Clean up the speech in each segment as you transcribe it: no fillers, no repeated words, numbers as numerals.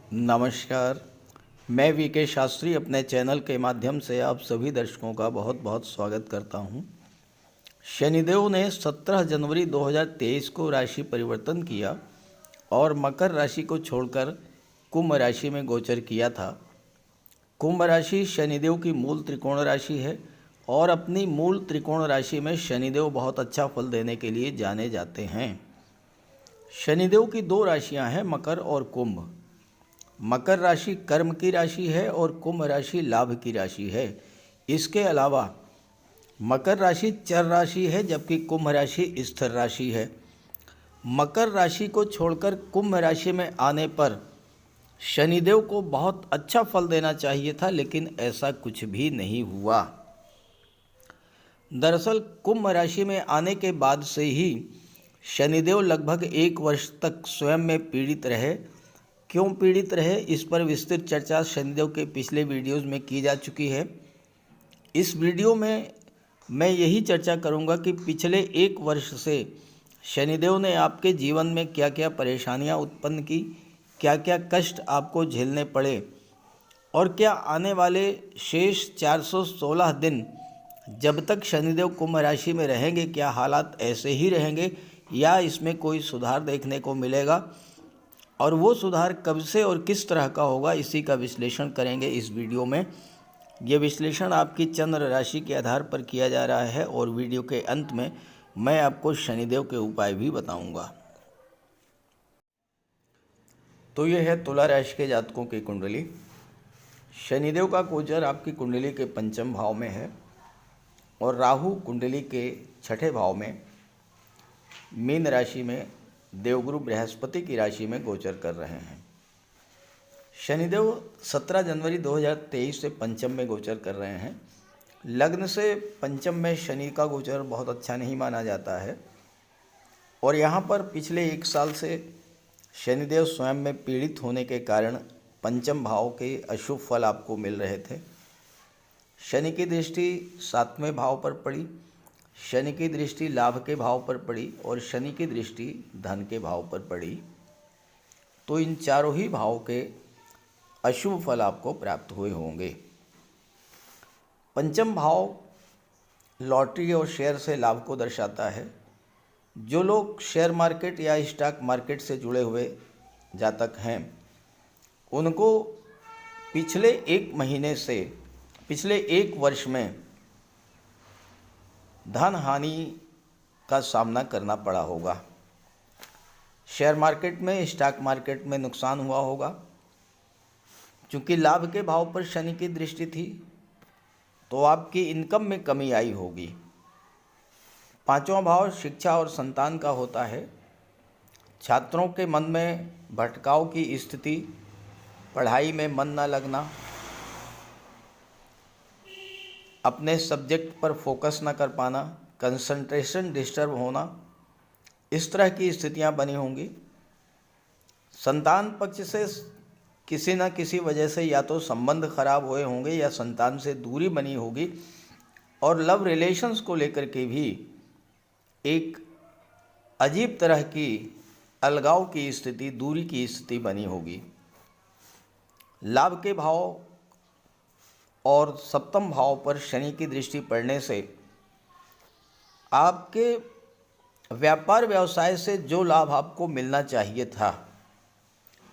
नमस्कार। मैं वीके शास्त्री अपने चैनल के माध्यम से आप सभी दर्शकों का बहुत बहुत स्वागत करता हूं। शनिदेव ने 17 जनवरी 2023 को राशि परिवर्तन किया और मकर राशि को छोड़कर कुंभ राशि में गोचर किया था। कुंभ राशि शनिदेव की मूल त्रिकोण राशि है और अपनी मूल त्रिकोण राशि में शनिदेव बहुत अच्छा फल देने के लिए जाने जाते हैं। शनिदेव की दो राशियां हैं, मकर और कुंभ। मकर राशि कर्म की राशि है और कुंभ राशि लाभ की राशि है। इसके अलावा मकर राशि चर राशि है जबकि कुंभ राशि स्थिर राशि है। मकर राशि को छोड़कर कुंभ राशि में आने पर शनिदेव को बहुत अच्छा फल देना चाहिए था, लेकिन ऐसा कुछ भी नहीं हुआ। दरअसल कुंभ राशि में आने के बाद से ही शनिदेव लगभग 1 वर्ष तक स्वयं में पीड़ित रहे। क्यों पीड़ित रहे, इस पर विस्तृत चर्चा शनिदेव के पिछले वीडियोस में की जा चुकी है। इस वीडियो में मैं यही चर्चा करूंगा कि पिछले 1 वर्ष से शनिदेव ने आपके जीवन में क्या क्या परेशानियां उत्पन्न की, क्या क्या कष्ट आपको झेलने पड़े और क्या आने वाले शेष 416 दिन जब तक शनिदेव कुंभ राशि में रहेंगे, क्या हालात ऐसे ही रहेंगे या इसमें कोई सुधार देखने को मिलेगा, और वो सुधार कब से और किस तरह का होगा, इसी का विश्लेषण करेंगे इस वीडियो में। ये विश्लेषण आपकी चंद्र राशि के आधार पर किया जा रहा है और वीडियो के अंत में मैं आपको शनिदेव के उपाय भी बताऊंगा। तो ये है तुला राशि के जातकों की कुंडली। शनिदेव का गोचर आपकी कुंडली के पंचम भाव में है और राहु कुंडली के छठे भाव में मीन राशि में देवगुरु बृहस्पति की राशि में गोचर कर रहे हैं। शनिदेव 17 जनवरी 2023 से पंचम में गोचर कर रहे हैं। लग्न से पंचम में शनि का गोचर बहुत अच्छा नहीं माना जाता है और यहाँ पर पिछले 1 साल से शनिदेव स्वयं में पीड़ित होने के कारण पंचम भाव के अशुभ फल आपको मिल रहे थे। शनि की दृष्टि 7वें भाव पर पड़ी, शनि की दृष्टि लाभ के भाव पर पड़ी और शनि की दृष्टि धन के भाव पर पड़ी। तो इन चारों ही भाव के अशुभ फल आपको प्राप्त हुए होंगे। पंचम भाव लॉटरी और शेयर से लाभ को दर्शाता है। जो लोग शेयर मार्केट या स्टॉक मार्केट से जुड़े हुए जातक हैं, उनको पिछले 1 महीने से पिछले 1 वर्ष में धन हानि का सामना करना पड़ा होगा। शेयर मार्केट में, स्टॉक मार्केट में नुकसान हुआ होगा। चूँकि लाभ के भाव पर शनि की दृष्टि थी तो आपकी इनकम में कमी आई होगी। 5वां भाव शिक्षा और संतान का होता है। छात्रों के मन में भटकाव की स्थिति, पढ़ाई में मन न लगना, अपने सब्जेक्ट पर फोकस न कर पाना, कंसंट्रेशन डिस्टर्ब होना, इस तरह की स्थितियां बनी होंगी। संतान पक्ष से किसी न किसी वजह से या तो संबंध खराब हुए होंगे या संतान से दूरी बनी होगी और लव रिलेशंस को लेकर के भी एक अजीब तरह की अलगाव की स्थिति, दूरी की स्थिति बनी होगी। लाभ के भाव और 7वें भाव पर शनि की दृष्टि पड़ने से आपके व्यापार व्यवसाय से जो लाभ आपको मिलना चाहिए था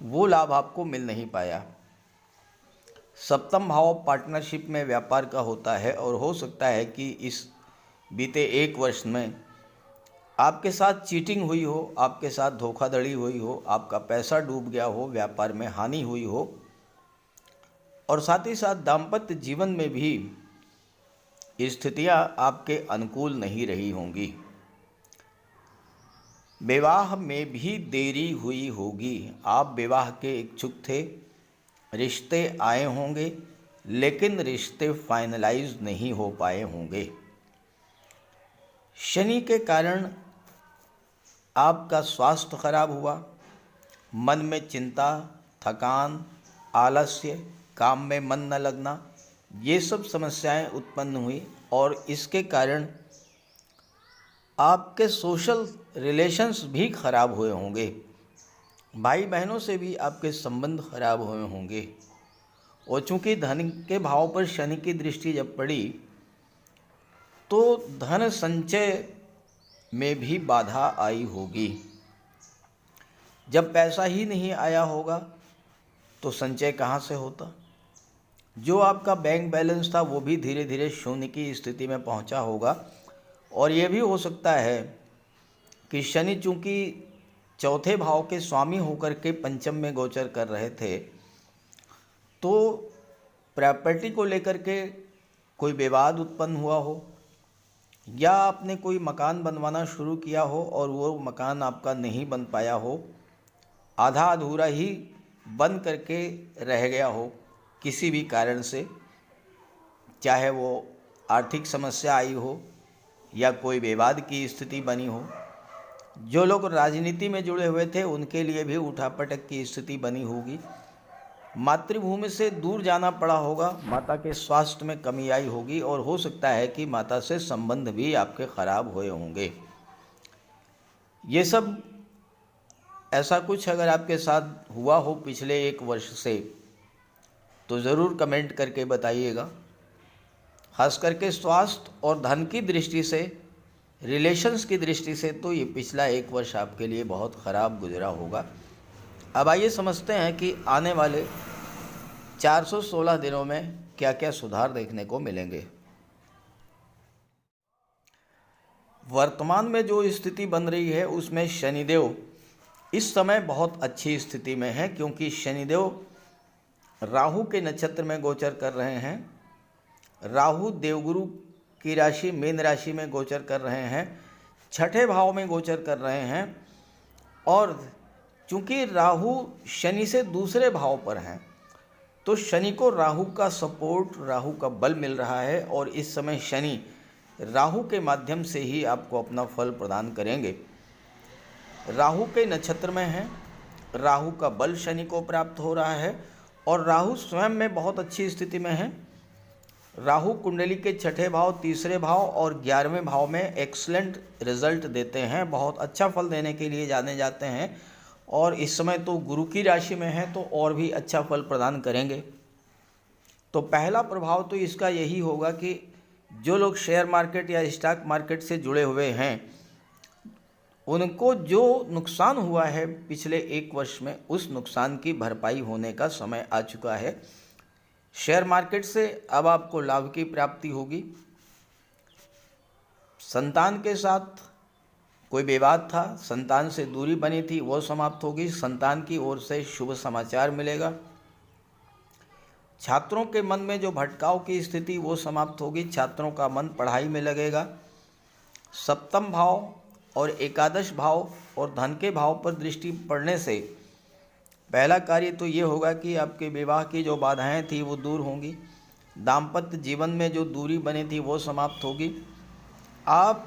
वो लाभ आपको मिल नहीं पाया। 7वां भाव पार्टनरशिप में व्यापार का होता है और हो सकता है कि इस बीते 1 वर्ष में आपके साथ चीटिंग हुई हो, आपके साथ धोखाधड़ी हुई हो, आपका पैसा डूब गया हो, व्यापार में हानि हुई हो और साथ ही साथ दाम्पत्य जीवन में भी स्थितियां आपके अनुकूल नहीं रही होंगी। विवाह में भी देरी हुई होगी। आप विवाह के इच्छुक थे, रिश्ते आए होंगे लेकिन रिश्ते फाइनलाइज नहीं हो पाए होंगे। शनि के कारण आपका स्वास्थ्य खराब हुआ, मन में चिंता, थकान, आलस्य, काम में मन न लगना, ये सब समस्याएं उत्पन्न हुई और इसके कारण आपके सोशल रिलेशंस भी खराब हुए होंगे। भाई बहनों से भी आपके संबंध खराब हुए होंगे। और चूंकि धन के भाव पर शनि की दृष्टि जब पड़ी तो धन संचय में भी बाधा आई होगी। जब पैसा ही नहीं आया होगा तो संचय कहाँ से होता। जो आपका बैंक बैलेंस था वो भी धीरे धीरे शून्य की स्थिति में पहुंचा होगा। और ये भी हो सकता है कि शनि चूंकि चौथे भाव के स्वामी होकर के पंचम में गोचर कर रहे थे तो प्रॉपर्टी को लेकर के कोई विवाद उत्पन्न हुआ हो, या आपने कोई मकान बनवाना शुरू किया हो और वो मकान आपका नहीं बन पाया हो, आधा अधूरा ही बन करके रह गया हो किसी भी कारण से, चाहे वो आर्थिक समस्या आई हो या कोई विवाद की स्थिति बनी हो। जो लोग राजनीति में जुड़े हुए थे उनके लिए भी उठापटक की स्थिति बनी होगी। मातृभूमि से दूर जाना पड़ा होगा, माता के स्वास्थ्य में कमी आई होगी और हो सकता है कि माता से संबंध भी आपके खराब हुए होंगे। ये सब ऐसा कुछ अगर आपके साथ हुआ हो पिछले 1 वर्ष से तो ज़रूर कमेंट करके बताइएगा। खास करके स्वास्थ्य और धन की दृष्टि से, रिलेशंस की दृष्टि से तो ये पिछला 1 वर्ष आपके लिए बहुत ख़राब गुजरा होगा। अब आइए समझते हैं कि आने वाले 416 दिनों में क्या क्या सुधार देखने को मिलेंगे। वर्तमान में जो स्थिति बन रही है उसमें शनिदेव इस समय बहुत अच्छी स्थिति में है, क्योंकि शनिदेव राहु के नक्षत्र में गोचर कर रहे हैं। राहु देवगुरु की राशि मीन राशि में गोचर कर रहे हैं, छठे भाव में गोचर कर रहे हैं। और चूंकि राहु शनि से दूसरे भाव पर हैं तो शनि को राहु का सपोर्ट, राहु का बल मिल रहा है और इस समय शनि राहु के माध्यम से ही आपको अपना फल प्रदान करेंगे। राहु के नक्षत्र में है, राहु का बल शनि को प्राप्त हो रहा है और राहु स्वयं में बहुत अच्छी स्थिति में है। राहु कुंडली के छठे भाव, तीसरे भाव और 11वें भाव में एक्सलेंट रिजल्ट देते हैं, बहुत अच्छा फल देने के लिए जाने जाते हैं। और इस समय तो गुरु की राशि में है तो और भी अच्छा फल प्रदान करेंगे। तो पहला प्रभाव तो इसका यही होगा कि जो लोग शेयर मार्केट या स्टॉक मार्केट से जुड़े हुए हैं उनको जो नुकसान हुआ है पिछले 1 वर्ष में, उस नुकसान की भरपाई होने का समय आ चुका है। शेयर मार्केट से अब आपको लाभ की प्राप्ति होगी। संतान के साथ कोई विवाद था, संतान से दूरी बनी थी, वो समाप्त होगी। संतान की ओर से शुभ समाचार मिलेगा। छात्रों के मन में जो भटकाव की स्थिति वो समाप्त होगी, छात्रों का मन पढ़ाई में लगेगा। सप्तम भाव और एकादश भाव और धन के भाव पर दृष्टि पड़ने से पहला कार्य तो ये होगा कि आपके विवाह की जो बाधाएं थी वो दूर होंगी। दाम्पत्य जीवन में जो दूरी बनी थी वो समाप्त होगी। आप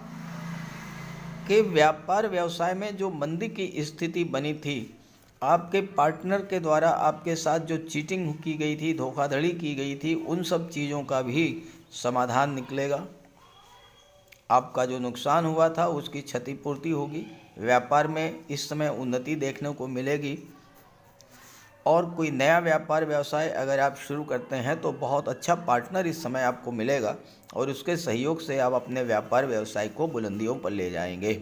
के व्यापार व्यवसाय में जो मंदी की स्थिति बनी थी, आपके पार्टनर के द्वारा आपके साथ जो चीटिंग की गई थी, धोखाधड़ी की गई थी, उन सब चीज़ों का भी समाधान निकलेगा। आपका जो नुकसान हुआ था उसकी क्षतिपूर्ति होगी। व्यापार में इस समय उन्नति देखने को मिलेगी। और कोई नया व्यापार व्यवसाय अगर आप शुरू करते हैं तो बहुत अच्छा पार्टनर इस समय आपको मिलेगा और उसके सहयोग से आप अपने व्यापार व्यवसाय को बुलंदियों पर ले जाएंगे।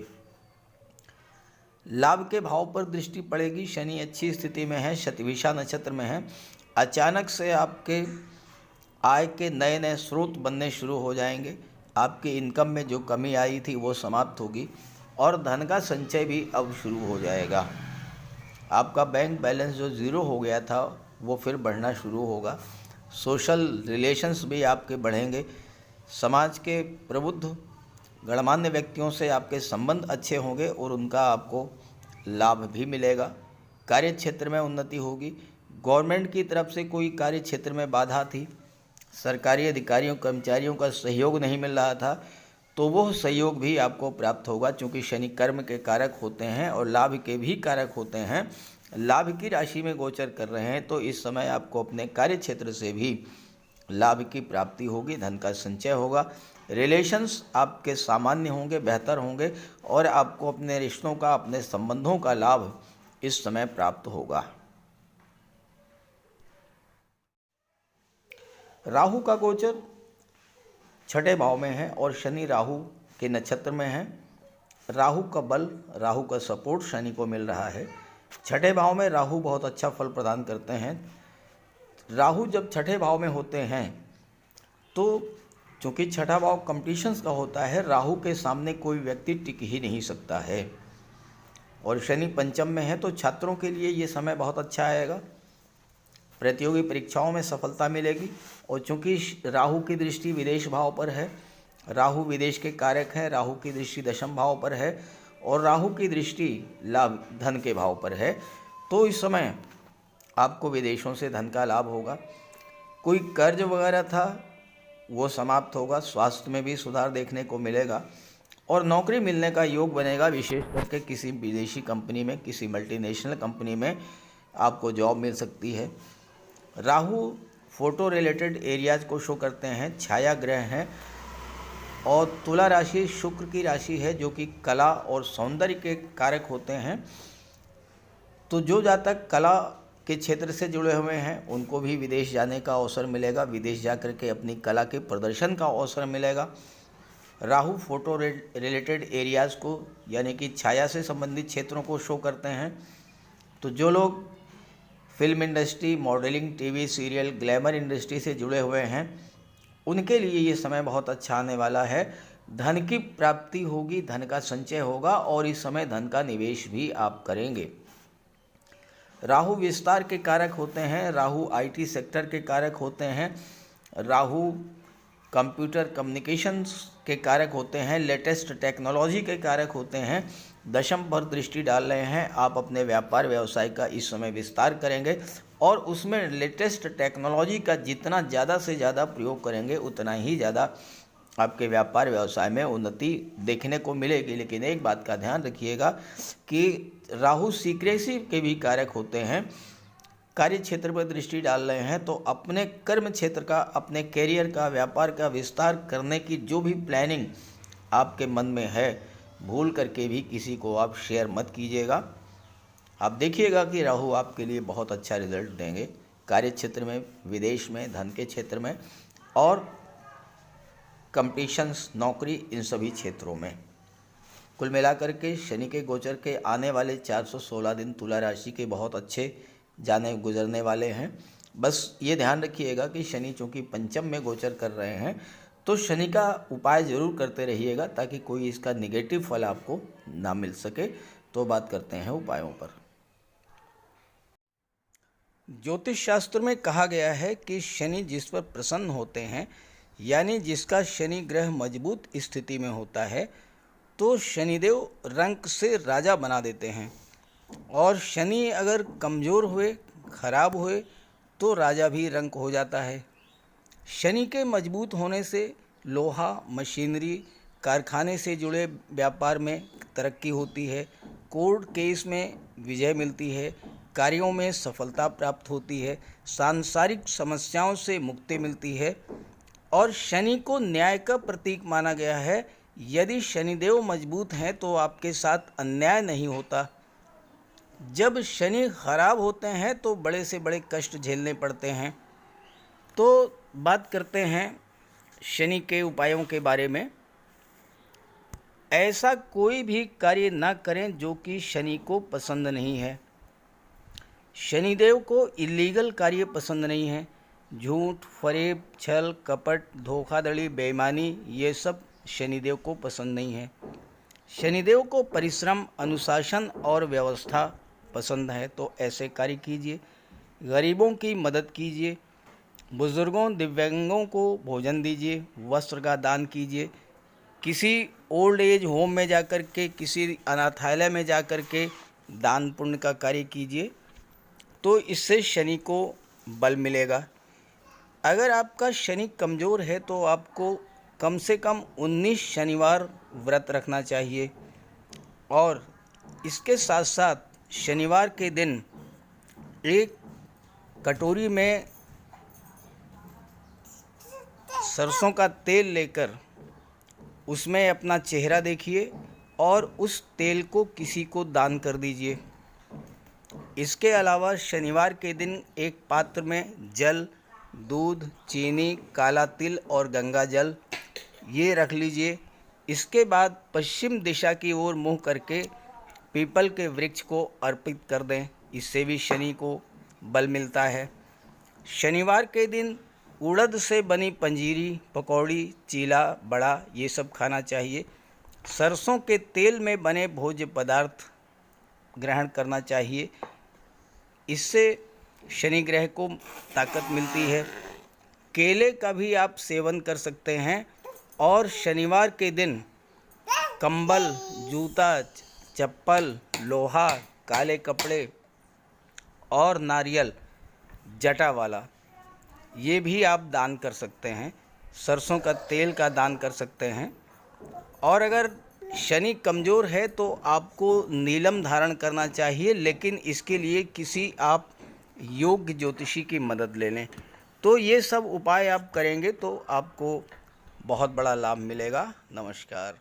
लाभ के भाव पर दृष्टि पड़ेगी। शनि अच्छी स्थिति में है, शतभिषा नक्षत्र में है। अचानक से आपके आय के नए नए स्रोत बनने शुरू हो जाएंगे। आपकी इनकम में जो कमी आई थी वो समाप्त होगी और धन का संचय भी अब शुरू हो जाएगा। आपका बैंक बैलेंस जो ज़ीरो हो गया था वो फिर बढ़ना शुरू होगा। सोशल रिलेशंस भी आपके बढ़ेंगे। समाज के प्रबुद्ध गणमान्य व्यक्तियों से आपके संबंध अच्छे होंगे और उनका आपको लाभ भी मिलेगा। कार्य क्षेत्र में उन्नति होगी। गवर्नमेंट की तरफ से कोई कार्य क्षेत्र में बाधा थी, सरकारी अधिकारियों कर्मचारियों का सहयोग नहीं मिल रहा था, तो वह सहयोग भी आपको प्राप्त होगा। क्योंकि शनि कर्म के कारक होते हैं और लाभ के भी कारक होते हैं। लाभ की राशि में गोचर कर रहे हैं तो इस समय आपको अपने कार्य क्षेत्र से भी लाभ की प्राप्ति होगी, धन का संचय होगा। रिलेशंस आपके सामान्य होंगे, बेहतर होंगे और आपको अपने रिश्तों का, अपने संबंधों का लाभ इस समय प्राप्त होगा। राहु का गोचर छठे भाव में है और शनि राहु के नक्षत्र में है। राहु का बल, राहु का सपोर्ट शनि को मिल रहा है। छठे भाव में राहु बहुत अच्छा फल प्रदान करते हैं। राहु जब छठे भाव में होते हैं तो चूँकि छठा भाव कंपटीशंस का होता है, राहु के सामने कोई व्यक्ति टिक ही नहीं सकता है। और शनि पंचम में है तो छात्रों के लिए ये समय बहुत अच्छा आएगा। प्रतियोगी परीक्षाओं में सफलता मिलेगी। और चूँकि राहु की दृष्टि विदेश भाव पर है, राहु विदेश के कारक हैं, राहु की दृष्टि दशम भाव पर है और राहु की दृष्टि लाभ धन के भाव पर है, तो इस समय आपको विदेशों से धन का लाभ होगा। कोई कर्ज वगैरह था वो समाप्त होगा। स्वास्थ्य में भी सुधार देखने को मिलेगा और नौकरी मिलने का योग बनेगा। विशेष करके किसी विदेशी कंपनी में, किसी मल्टीनेशनल कंपनी में आपको जॉब मिल सकती है। राहु फोटो रिलेटेड एरियाज को शो करते हैं, छाया ग्रह हैं। और तुला राशि शुक्र की राशि है जो कि कला और सौंदर्य के कारक होते हैं। तो जो जातक कला के क्षेत्र से जुड़े हुए हैं उनको भी विदेश जाने का अवसर मिलेगा, विदेश जाकर के अपनी कला के प्रदर्शन का अवसर मिलेगा। राहु फोटो रिलेटेड एरियाज़ को यानी कि छाया से संबंधित क्षेत्रों को शो करते हैं। तो जो लोग film industry, modelling, TV serial, glamour industry से जुड़े हुए हैं उनके लिए ये समय बहुत अच्छा आने वाला है। धन की प्राप्ति होगी, धन का संचय होगा और इस समय धन का निवेश भी आप करेंगे। राहु विस्तार के कारक होते हैं, राहु आईटी सेक्टर के कारक होते हैं, राहु कंप्यूटर कम्युनिकेशंस के कारक होते हैं, लेटेस्ट टेक्नोलॉजी के कारक होते हैं। दशम पर दृष्टि डाल रहे हैं। आप अपने व्यापार व्यवसाय का इस समय विस्तार करेंगे और उसमें लेटेस्ट टेक्नोलॉजी का जितना ज़्यादा से ज़्यादा प्रयोग करेंगे उतना ही ज़्यादा आपके व्यापार व्यवसाय में उन्नति देखने को मिलेगी। लेकिन एक बात का ध्यान रखिएगा कि राहु सीक्रेसी के भी कारक होते हैं। कार्य क्षेत्र पर दृष्टि डाल रहे हैं तो अपने कर्म क्षेत्र का, अपने कैरियर का, व्यापार का विस्तार करने की जो भी प्लानिंग आपके मन में है भूल करके भी किसी को आप शेयर मत कीजिएगा। आप देखिएगा कि राहु आपके लिए बहुत अच्छा रिजल्ट देंगे कार्य क्षेत्र में, विदेश में, धन के क्षेत्र में और कंपटीशंस, नौकरी, इन सभी क्षेत्रों में। कुल मिलाकर के शनि के गोचर के आने वाले 416 दिन तुला राशि के बहुत अच्छे जाने गुजरने वाले हैं। बस ये ध्यान रखिएगा कि शनि चूँकि पंचम में गोचर कर रहे हैं तो शनि का उपाय ज़रूर करते रहिएगा ताकि कोई इसका निगेटिव फल आपको ना मिल सके। तो बात करते हैं उपायों पर। ज्योतिष शास्त्र में कहा गया है कि शनि जिस पर प्रसन्न होते हैं यानी जिसका शनि ग्रह मजबूत स्थिति में होता है तो शनिदेव रंक से राजा बना देते हैं और शनि अगर कमज़ोर हुए, खराब हुए तो राजा भी रंक हो जाता है। शनि के मजबूत होने से लोहा, मशीनरी, कारखाने से जुड़े व्यापार में तरक्की होती है, कोर्ट केस में विजय मिलती है, कार्यों में सफलता प्राप्त होती है, सांसारिक समस्याओं से मुक्ति मिलती है और शनि को न्याय का प्रतीक माना गया है। यदि शनिदेव मजबूत हैं तो आपके साथ अन्याय नहीं होता। जब शनि खराब होते हैं तो बड़े से बड़े कष्ट झेलने पड़ते हैं। तो बात करते हैं शनि के उपायों के बारे में। ऐसा कोई भी कार्य ना करें जो कि शनि को पसंद नहीं है। शनिदेव को इलीगल कार्य पसंद नहीं है। झूठ, फरेब, छल, कपट, धोखाधड़ी, बेईमानी ये सब शनिदेव को पसंद नहीं है। शनिदेव को परिश्रम, अनुशासन और व्यवस्था पसंद है। तो ऐसे कार्य कीजिए। गरीबों की मदद कीजिए, बुजुर्गों, दिव्यांगों को भोजन दीजिए, वस्त्र का दान कीजिए, किसी ओल्ड एज होम में जाकर के, किसी अनाथालय में जाकर के दान पुण्य का कार्य कीजिए तो इससे शनि को बल मिलेगा। अगर आपका शनि कमज़ोर है तो आपको कम से कम 19 शनिवार व्रत रखना चाहिए और इसके साथ साथ शनिवार के दिन एक कटोरी में सरसों का तेल लेकर उसमें अपना चेहरा देखिए और उस तेल को किसी को दान कर दीजिए। इसके अलावा शनिवार के दिन एक पात्र में जल, दूध, चीनी, काला तिल और गंगा जल ये रख लीजिए। इसके बाद पश्चिम दिशा की ओर मुँह करके पीपल के वृक्ष को अर्पित कर दें। इससे भी शनि को बल मिलता है। शनिवार के दिन उड़द से बनी पंजीरी, पकौड़ी, चीला, बड़ा ये सब खाना चाहिए। सरसों के तेल में बने भोज्य पदार्थ ग्रहण करना चाहिए। इससे शनि ग्रह को ताकत मिलती है। केले का भी आप सेवन कर सकते हैं। और शनिवार के दिन कंबल, जूता, चप्पल, लोहा, काले कपड़े और नारियल जटा वाला ये भी आप दान कर सकते हैं। सरसों का तेल का दान कर सकते हैं। और अगर शनि कमज़ोर है तो आपको नीलम धारण करना चाहिए, लेकिन इसके लिए किसी आप योग्य ज्योतिषी की मदद ले लें। तो ये सब उपाय आप करेंगे तो आपको बहुत बड़ा लाभ मिलेगा। नमस्कार।